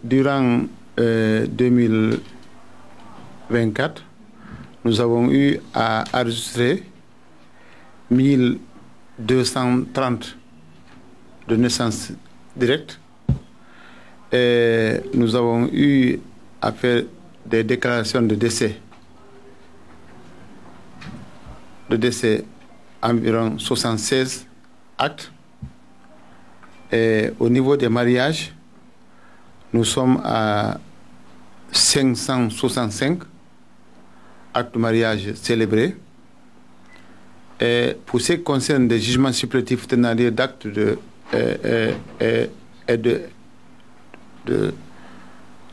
durant 2024, nous avons eu à enregistrer 1230 de naissance directe. Et nous avons eu à faire des déclarations de décès. Environ 76 actes. Et au niveau des mariages, nous sommes à 565 actes de mariage célébrés. Et pour ce qui concerne des jugements supplétifs tenant lieu d'actes de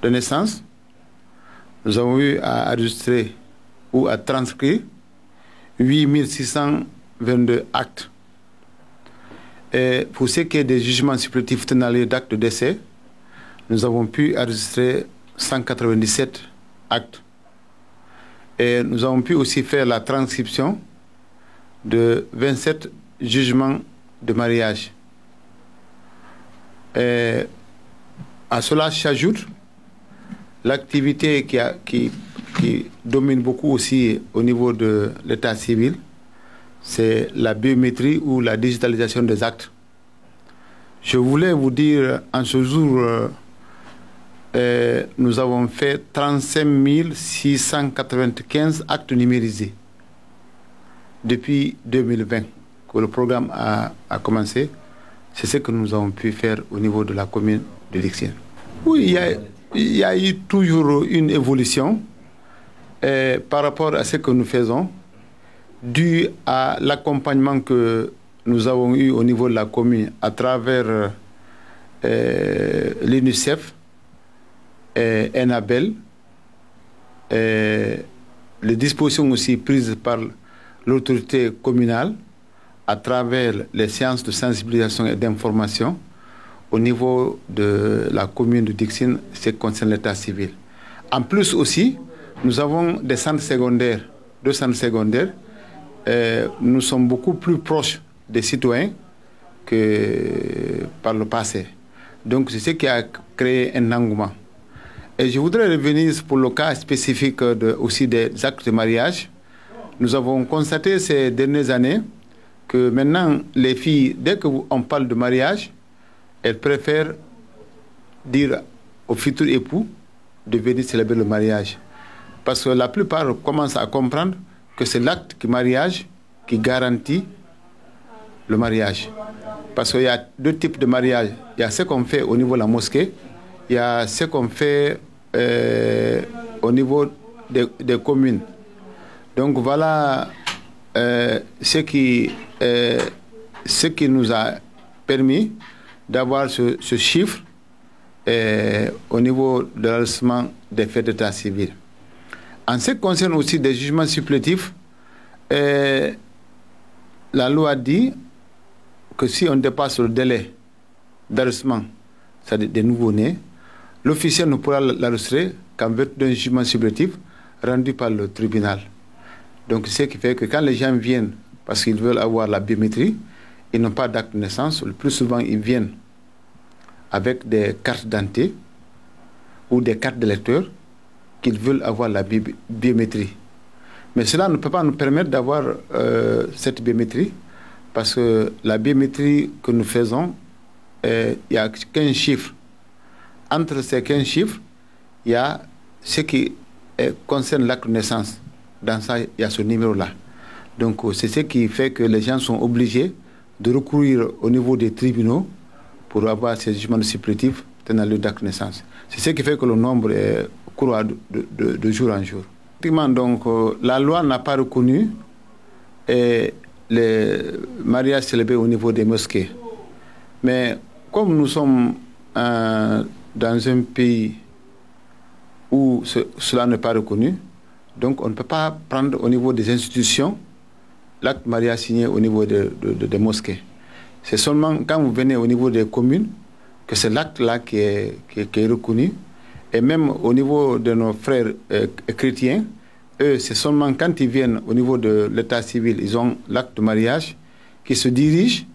naissance, nous avons eu à enregistrer ou à transcrire 8622 actes. Et pour ce qui est des jugements supplétifs tenant lieu d'actes de décès, nous avons pu enregistrer 197 actes. Et nous avons pu aussi faire la transcription de 27 jugements de mariage. Et à cela s'ajoute l'activité qui domine beaucoup aussi au niveau de l'état civil, c'est la biométrie ou la digitalisation des actes. Je voulais vous dire, en ce jour, nous avons fait 35 695 actes numérisés depuis 2020, que le programme a commencé. C'est ce que nous avons pu faire au niveau de la commune de Dixine. Oui, il y a eu toujours une évolution par rapport à ce que nous faisons, dû à l'accompagnement que nous avons eu au niveau de la commune à travers l'UNICEF, Enabel, les dispositions aussi prises par l'autorité communale à travers les séances de sensibilisation et d'information au niveau de la commune de Dixine, ce qui concerne l'état civil. En plus aussi, nous avons des centres secondaires, 2 centres secondaires. Nous sommes beaucoup plus proches des citoyens que par le passé. Donc c'est ce qui a créé un engouement. Et je voudrais revenir pour le cas spécifique aussi des actes de mariage. Nous avons constaté ces dernières années que maintenant, les filles, dès qu'on parle de mariage, elles préfèrent dire au futur époux de venir célébrer le mariage. Parce que la plupart commencent à comprendre que c'est l'acte du mariage qui garantit le mariage. Parce qu'il y a 2 types de mariage. Il y a ce qu'on fait au niveau de la mosquée, il y a ce qu'on fait au niveau des communes. Donc voilà ce qui nous a permis d'avoir ce chiffre au niveau de l'enregistrement des faits d'état civil. En ce qui concerne aussi des jugements supplétifs, la loi dit que si on dépasse le délai d'enregistrement, c'est-à-dire des nouveaux-nés, l'officiel ne pourra l'enregistrer qu'en vertu d'un jugement supplétif rendu par le tribunal. Donc, ce qui fait que quand les gens viennent parce qu'ils veulent avoir la biométrie, ils n'ont pas d'acte de naissance. Le plus souvent, ils viennent avec des cartes d'identité ou des cartes d'électeur qu'ils veulent avoir la biométrie. Mais cela ne peut pas nous permettre d'avoir cette biométrie parce que la biométrie que nous faisons, il y a 15 chiffres. Entre ces 15 chiffres, il y a ce qui concerne l'acte de naissance. Dans ça, il y a ce numéro-là. Donc, c'est ce qui fait que les gens sont obligés de recourir au niveau des tribunaux pour avoir ces jugements supplétifs tenant lieu d'acte de naissance. C'est ce qui fait que le nombre croît de jour en jour. Effectivement, donc, la loi n'a pas reconnu les mariages célébrés au niveau des mosquées. Mais comme nous sommes dans un pays où cela n'est pas reconnu, donc on ne peut pas prendre au niveau des institutions l'acte de mariage signé au niveau des mosquées. C'est seulement quand vous venez au niveau des communes que c'est l'acte-là qui est reconnu. Et même au niveau de nos frères chrétiens, eux, c'est seulement quand ils viennent au niveau de l'état civil, ils ont l'acte de mariage qui se dirige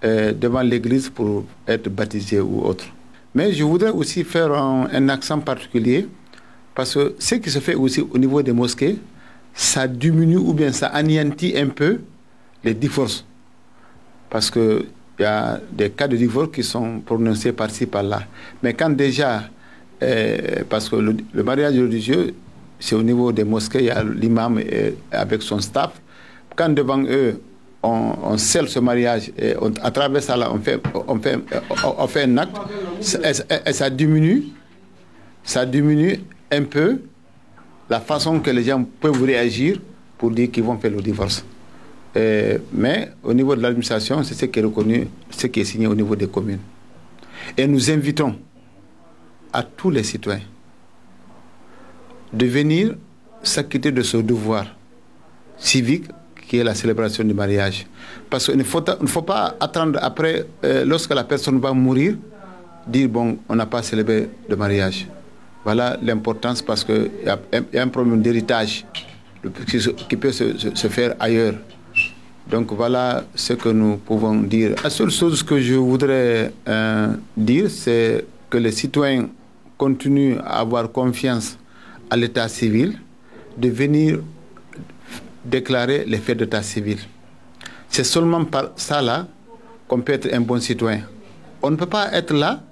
devant l'église pour être baptisés ou autre. Mais je voudrais aussi faire un accent particulier, parce que ce qui se fait aussi au niveau des mosquées, ça diminue ou bien ça anéantit un peu les divorces. Parce qu'il y a des cas de divorce qui sont prononcés par-ci, par-là. Mais quand déjà, parce que le mariage religieux, c'est au niveau des mosquées, il y a l'imam avec son staff. Quand devant eux, on scelle ce mariage, et à travers ça, là, on fait un acte, et ça diminue un peu la façon que les gens peuvent réagir pour dire qu'ils vont faire le divorce. Mais au niveau de l'administration, c'est ce qui est reconnu, ce qui est signé au niveau des communes. Et nous invitons à tous les citoyens de venir s'acquitter de ce devoir civique qui est la célébration du mariage. Parce qu'il ne faut pas attendre après, lorsque la personne va mourir, dire bon, on n'a pas célébré le mariage. Voilà l'importance, parce qu'il y a un problème d'héritage qui peut se faire ailleurs. Donc voilà ce que nous pouvons dire. La seule chose que je voudrais dire, c'est que les citoyens continuent à avoir confiance à l'état civil, de venir déclarer les faits d'état civil. C'est seulement par ça là qu'on peut être un bon citoyen. On ne peut pas être là,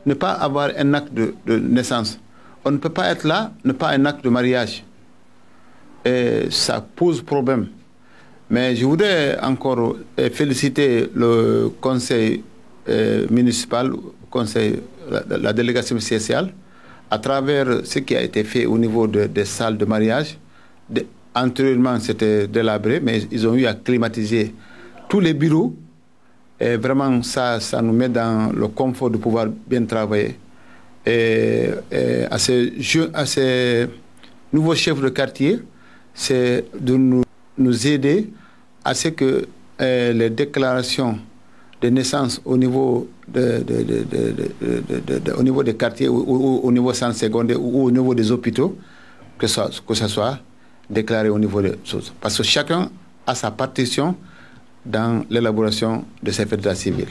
ne pas avoir un acte de naissance. On ne peut pas être là, ne pas un acte de mariage. Et ça pose problème. Mais je voudrais encore féliciter le conseil municipal, la délégation spéciale, à travers ce qui a été fait au niveau des salles de mariage. Antérieurement, c'était délabré, mais ils ont eu à climatiser tous les bureaux. Et vraiment, ça nous met dans le confort de pouvoir bien travailler. Et à ces nouveaux chefs de quartier, c'est de nous aider à ce que les déclarations de naissance au niveau au niveau des quartiers, ou au niveau centre secondaire, ou au niveau des hôpitaux, que ça soit déclaré au niveau des choses. Parce que chacun a sa partition dans l'élaboration de ces faits d'état civil.